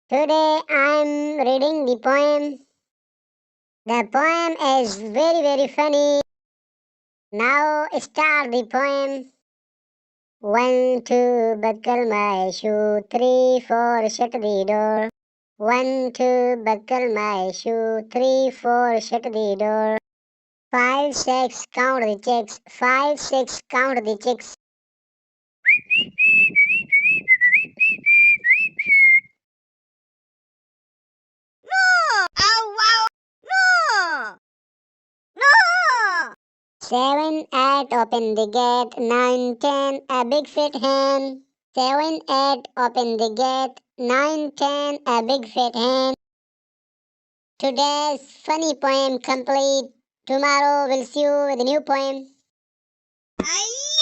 Today I'm reading the poem. The poem is very funny. Now start the poem. 1, 2, buckle my shoe. 3, 4, shut the door. 1, 2, buckle my shoe. 3, 4, shut the door. 5, 6, count the chicks. 5, 6, count the chicks. Ow, wow! No! No! 7, 8, open the gate. 9, 10, a big fat hen. 7, 8, open the gate. 9, 10, a big fat hen. Today's funny poem complete. Tomorrow we'll see you with a new poem. Ay!